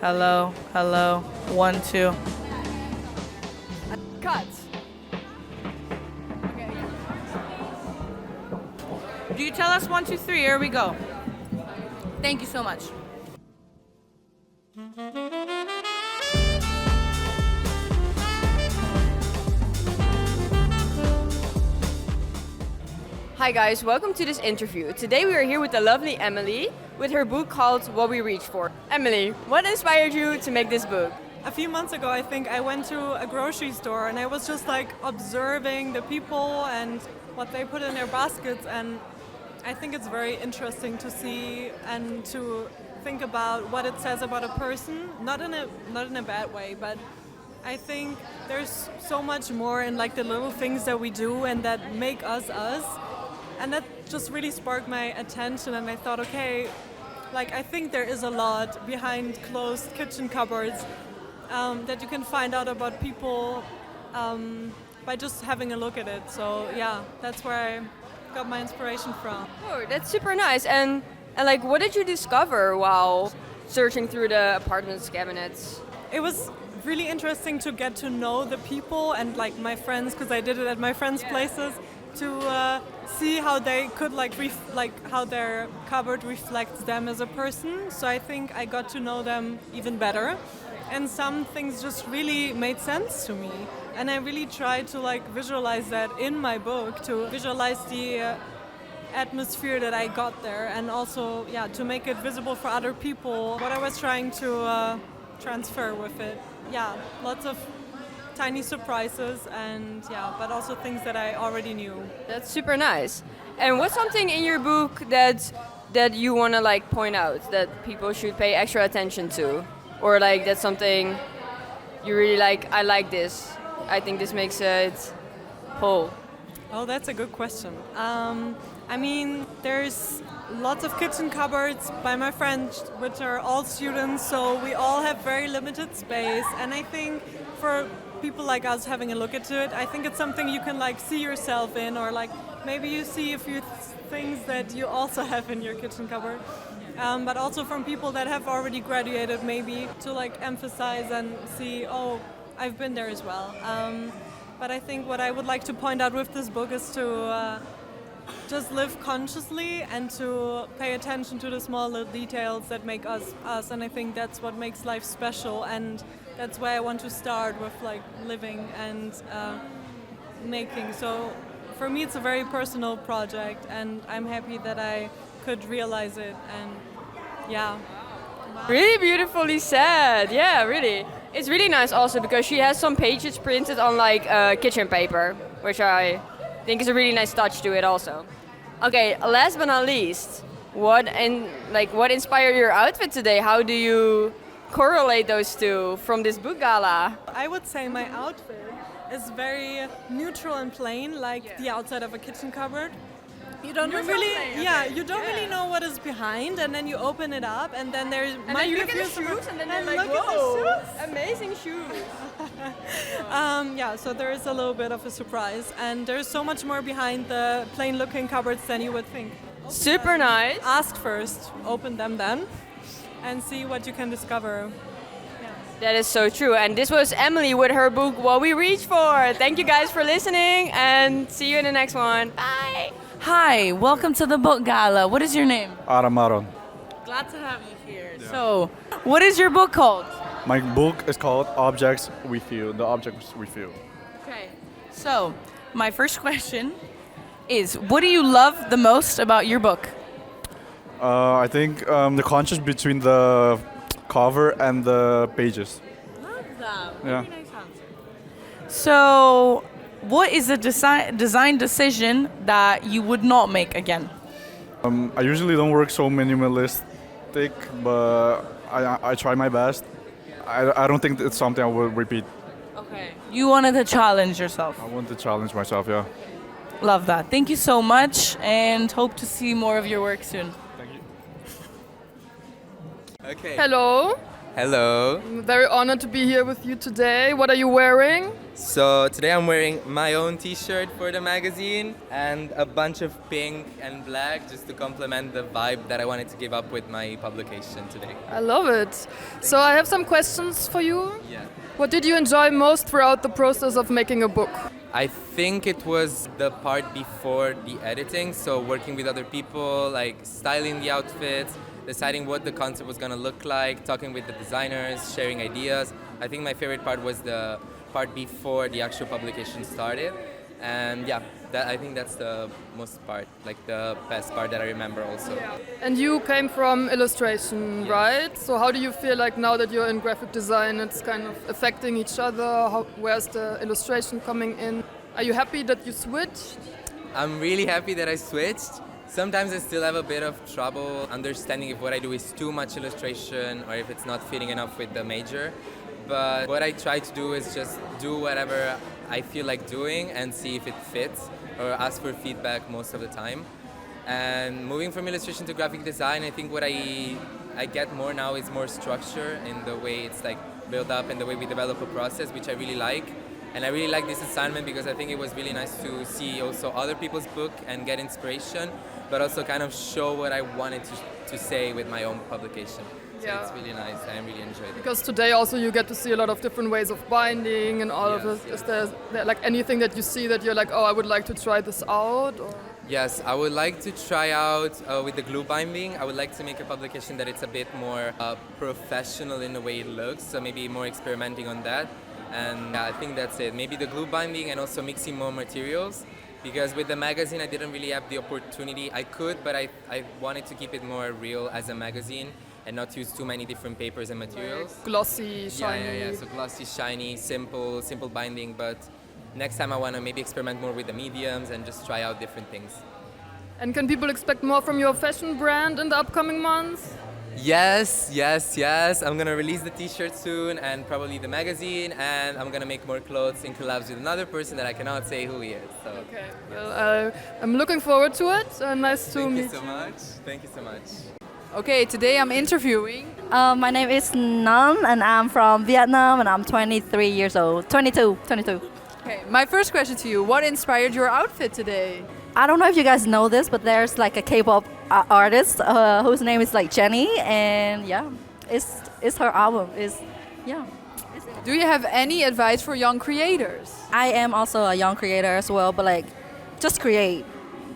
Hello, hello. 1, 2. Cut. Okay. Do you tell us 1, 2, 3? Here we go. Thank you so much. Hi guys, welcome to this interview. Today we are here with the lovely Emily with her book called What We Reach For. Emily, what inspired you to make this book? A few months ago, I think I went to a grocery store and I was just like observing the people and what they put in their baskets, and I think it's very interesting to see and to think about what it says about a person, not in a bad way, but I think there's so much more in like the little things that we do and that make us us. And that just really sparked my attention, and I thought, okay, like I think there is a lot behind closed kitchen cupboards that you can find out about people by just having a look at it. So yeah, that's where I got my inspiration from. Oh, that's super nice. And like, what did you discover while searching through the apartment's cabinets? It was really interesting to get to know the people and like my friends, because I did it at my friends' places, to see how they could like how their cupboard reflects them as a person. So I think I got to know them even better, and some things just really made sense to me, and I really tried to like visualize that in my book, to visualize the atmosphere that I got there, and also to make it visible for other people what I was trying to transfer with it. Yeah, lots of tiny surprises, and but also things that I already knew. That's super nice. And what's something in your book that you want to like point out that people should pay extra attention to, or like that's something you really like? I like this. I think this makes it whole. Oh, that's a good question. I mean, there's lots of kitchen cupboards by my friends, which are all students, so we all have very limited space, and I think for people like us having a look into it, I think it's something you can like see yourself in, or like maybe you see a few things that you also have in your kitchen cupboard, but also from people that have already graduated, maybe to like emphasize and see, oh, I've been there as well. But I think what I would like to point out with this book is to just live consciously and to pay attention to the small little details that make us us, and I think that's what makes life special, and that's why I want to start with like living and making. So for me it's a very personal project, and I'm happy that I could realize it, and yeah. Really beautifully said. Yeah, really. It's really nice also because she has some pages printed on like kitchen paper, which I think is a really nice touch to it also. Okay, last but not least, what inspired your outfit today? How do you correlate those two from this book gala? I would say my outfit is very neutral and plain, like the outside of a kitchen cupboard. You don't really know what is behind, and then you open it up, and then there might be a few shoes, and then and you're like, look whoa, at the shoes. amazing shoes. So there is a little bit of a surprise, and there's so much more behind the plain-looking cupboards than you would think. Super nice. Ask first, open them then, and see what you can discover. That is so true. And this was Emily with her book, What We Reach For. Thank you guys for listening, and see you in the next one. Bye. Hi, welcome to the Book Gala. What is your name? Aramaron. Glad to have you here. So, what is your book called? My book is called Objects We Feel. The Objects We Feel. Okay. So, my first question is, what do you love the most about your book? I think the contrast between the cover and the pages. Love that. Yeah. Nice answer. So, what is a design decision that you would not make again? I usually don't work so minimalistic, but I try my best. I don't think it's something I will repeat. Okay. You wanted to challenge yourself. I want to challenge myself, yeah. Love that. Thank you so much, and hope to see more of your work soon. Thank you. Okay. Hello. Hello. I'm very honored to be here with you today. What are you wearing? So today I'm wearing my own t-shirt for the magazine and a bunch of pink and black just to complement the vibe that I wanted to give up with my publication today. I love it. So I have some questions for you. Yeah. What did you enjoy most throughout the process of making a book? I think it was the part before the editing, so working with other people, like styling the outfits, deciding what the concept was going to look like, talking with the designers, sharing ideas. I think my favorite part was the part before the actual publication started. And yeah, I think that's the most part, like the best part that I remember also. And you came from illustration, right? So how do you feel like now that you're in graphic design, it's kind of affecting each other? Where's the illustration coming in? Are you happy that you switched? I'm really happy that I switched. Sometimes I still have a bit of trouble understanding if what I do is too much illustration or if it's not fitting enough with the major. But what I try to do is just do whatever I feel like doing and see if it fits or ask for feedback most of the time. And moving from illustration to graphic design, I think what I get more now is more structure in the way it's like built up and the way we develop a process, which I really like. And I really like this assignment because I think it was really nice to see also other people's book and get inspiration, but also kind of show what I wanted to say with my own publication. So it's really nice. I really enjoyed it. Because today also you get to see a lot of different ways of binding and all of this. Is there like anything that you see that you're like, oh, I would like to try this out? Or? Yes, I would like to try out with the glue binding. I would like to make a publication that it's a bit more professional in the way it looks, so maybe more experimenting on that. And I think that's it. Maybe the glue binding and also mixing more materials. Because with the magazine, I didn't really have the opportunity. I could, but I wanted to keep it more real as a magazine and not use too many different papers and materials. Glossy, shiny. Yeah. So glossy, shiny, simple binding. But next time I want to maybe experiment more with the mediums and just try out different things. And can people expect more from your fashion brand in the upcoming months? Yes. I'm gonna release the t-shirt soon and probably the magazine, and I'm gonna make more clothes in collabs with another person that I cannot say who he is. So. Okay, well, I'm looking forward to it. Nice to meet you. Thank you so much. Okay, today I'm interviewing. My name is Nan and I'm from Vietnam and I'm 23 years old. 22. Okay, my first question to you, what inspired your outfit today? I don't know if you guys know this, but there's like a K-pop artist whose name is like Jennie, and yeah, it's her album. Do you have any advice for young creators? I am also a young creator as well, but like, just create.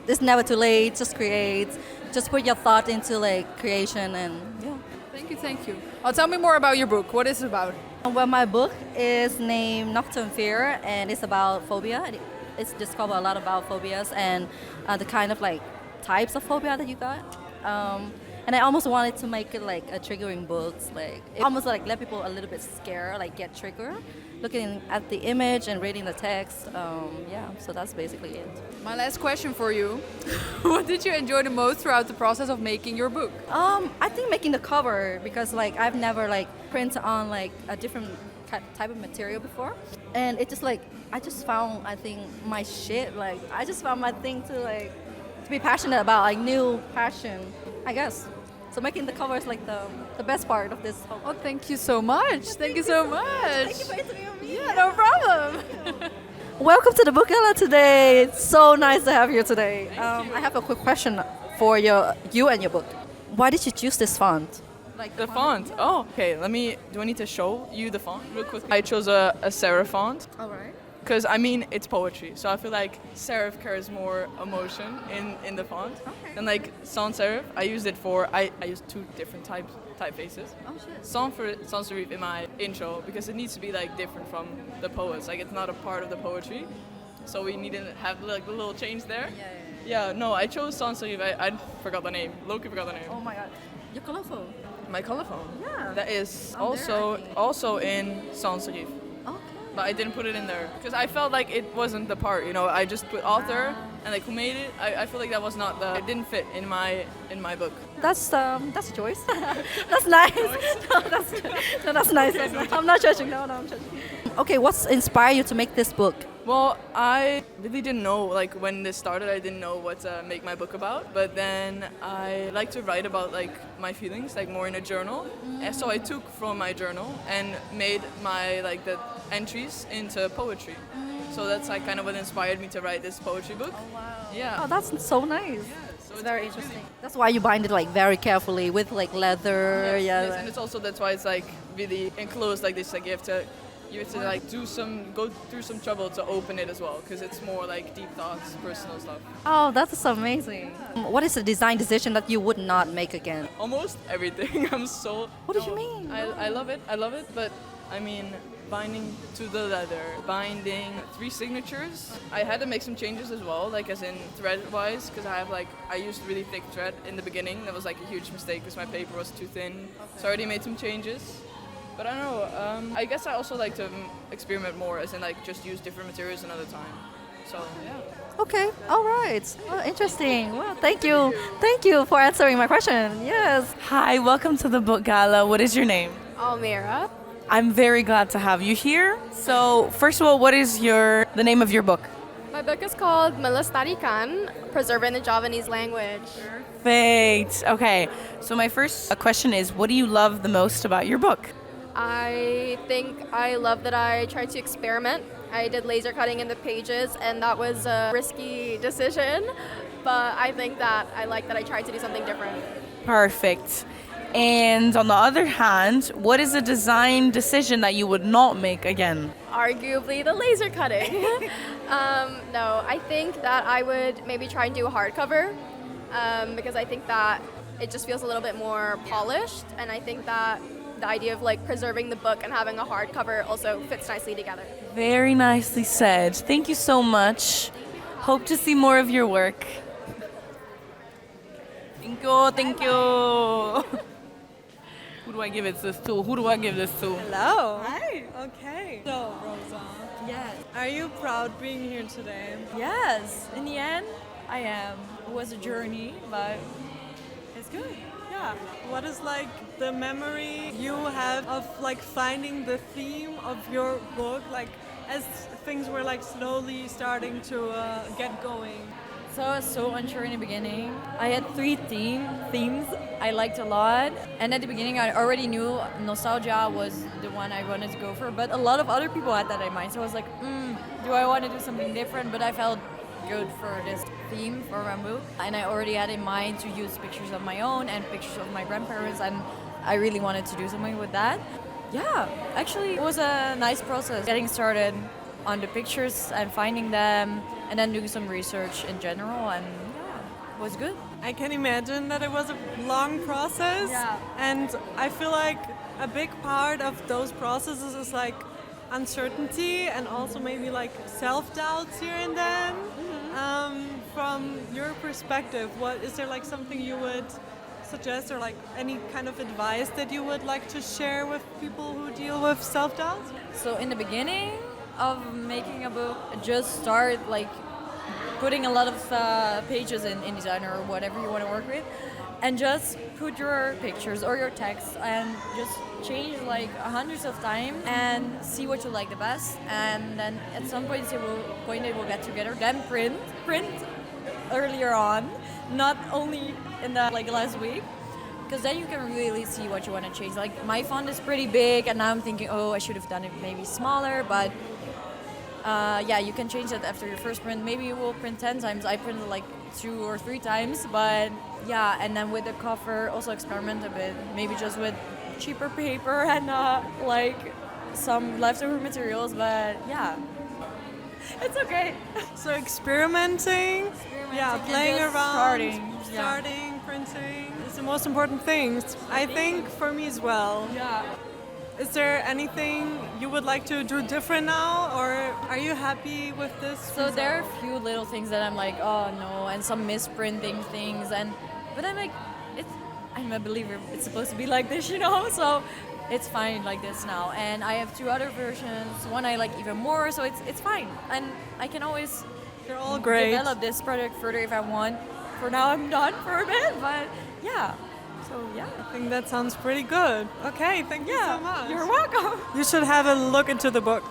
It's never too late. Just create. Just put your thought into like creation and yeah. Thank you. Tell me more about your book. What is it about? Well, my book is named Nocturne Fear, and it's about phobia. It's discovered a lot about phobias and the kind of like types of phobia that you got. And I almost wanted to make it like a triggering book, like it almost like let people a little bit scared, like get triggered, looking at the image and reading the text. So that's basically it. My last question for you. What did you enjoy the most throughout the process of making your book? I think making the cover, because like I've never like printed on like a different type of material before, and it just like I just found I think my shit, like I just found my thing to be passionate about, like new passion, I guess. So making the cover is like the best part of this whole. Oh, thank you so much. Thank you so much. Thank you for interviewing me. Yeah, no problem. Welcome to the Book Gala today. It's so nice to have you today. I have a quick question for you and your book. Why did you choose this font? Like the font? Oh, okay. Do I need to show you the font real quick? I chose a serif font. All right. Because, I mean, it's poetry. So I feel like serif carries more emotion in the font. Okay. Than like sans serif. I used it for, I used two different typefaces. Oh, shit. Sans serif in my intro because it needs to be like different from the poets. Like it's not a part of the poetry. So we need to have like the little change there. Yeah, no, I chose sans serif. I forgot the name. Loki forgot the name. Oh my god. You're colorful. My color phone. Yeah. That is I'm there, I think. also in sans serif. Okay. But I didn't put it in there because I felt like it wasn't the part, I just put author and like who made it. I feel like that was not it didn't fit in my book. That's a choice. That's nice. That's nice. I'm not judging. No, I'm judging. Okay, what's inspired you to make this book? Well, I really didn't know, like when this started, I didn't know what to make my book about. But then I like to write about like my feelings, like more in a journal. And so I took from my journal and made my like the entries into poetry. So that's like kind of what inspired me to write this poetry book. Oh, wow. Yeah. Oh, that's so nice. So It's very interesting. That's why you bind it like very carefully with like leather. Yes, Like- and it's also that's why it's like really enclosed like this. Like you have to like go through some trouble to open it as well, because it's more like deep thoughts, personal stuff. Oh, that's amazing. What is a design decision that you would not make again? Almost everything. I'm so. What do you mean? I love it. I love it, but I mean. Binding to the leather, binding 3 signatures. I had to make some changes as well, like as in thread-wise, because I used really thick thread in the beginning. That was like a huge mistake because my paper was too thin. So I already made some changes. But I don't know. I guess I also like to experiment more, as in like just use different materials another time. So yeah. Okay, all right. Well, interesting. Well, thank you. Thank you for answering my question. Yes. Hi, welcome to the Book Gala. What is your name? Almira. I'm very glad to have you here. So, first of all, what is the name of your book? My book is called Melastarikan, Preserving the Javanese Language. Perfect. Okay, so my first question is, what do you love the most about your book? I think I love that I tried to experiment. I did laser cutting in the pages, and that was a risky decision, but I think that I like that I tried to do something different. Perfect. And on the other hand, what is a design decision that you would not make again? Arguably the laser cutting. No, I think that I would maybe try and do a hardcover because I think that it just feels a little bit more polished, and I think that the idea of like preserving the book and having a hardcover also fits nicely together. Very nicely said. Thank you so much. Hope to see more of your work. Thank you, thank you. Who do I give this to? Who do I give this to? Hello. Hi. Okay. So, Rosa. Yes. Are you proud being here today? Yes. In the end, I am. It was a journey, but it's good. Yeah. What is like the memory you have of like finding the theme of your book, like as things were like slowly starting to get going? So I was so unsure in the beginning. I had 3 themes I liked a lot. And at the beginning I already knew nostalgia was the one I wanted to go for. But a lot of other people had that in mind. So I was like, do I want to do something different? But I felt good for this theme for my book. And I already had in mind to use pictures of my own and pictures of my grandparents. And I really wanted to do something with that. Yeah, actually it was a nice process getting started on the pictures and finding them, and then doing some research in general, and yeah, it was good. I can imagine that it was a long process, and I feel like a big part of those processes is like uncertainty and also maybe like self-doubts here and then. From your perspective, what is there like something you would suggest or like any kind of advice that you would like to share with people who deal with self-doubt? So in the beginning of making a book, just start like putting a lot of pages in InDesign or whatever you want to work with, and just put your pictures or your text and just change like hundreds of times and see what you like the best, and then at some point they will get together, then print earlier on, not only in the like last week, because then you can really see what you want to change. Like my font is pretty big, and now I'm thinking, oh, I should have done it maybe smaller, but yeah, you can change that after your first print. Maybe you will print 10 times. I printed like 2 or 3 times, but yeah, and then with the cover, also experiment a bit. Maybe just with cheaper paper and like some leftover materials, but yeah, it's okay. So experimenting, yeah, playing around, starting, printing is the most important things. I think for me as well. Yeah. Is there anything you would like to do different now, or are you happy with this? So there are a few little things that I'm like, oh no, and some misprinting things, but I'm like, I'm a believer. It's supposed to be like this, you know. So it's fine like this now. And I have 2 other versions. One I like even more, so it's fine. And I can always They're all great. Develop this product further if I want. For now, I'm done for a bit, but yeah. So yeah, I think that sounds pretty good. Okay, thank you so much. You're welcome. You should have a look into the book.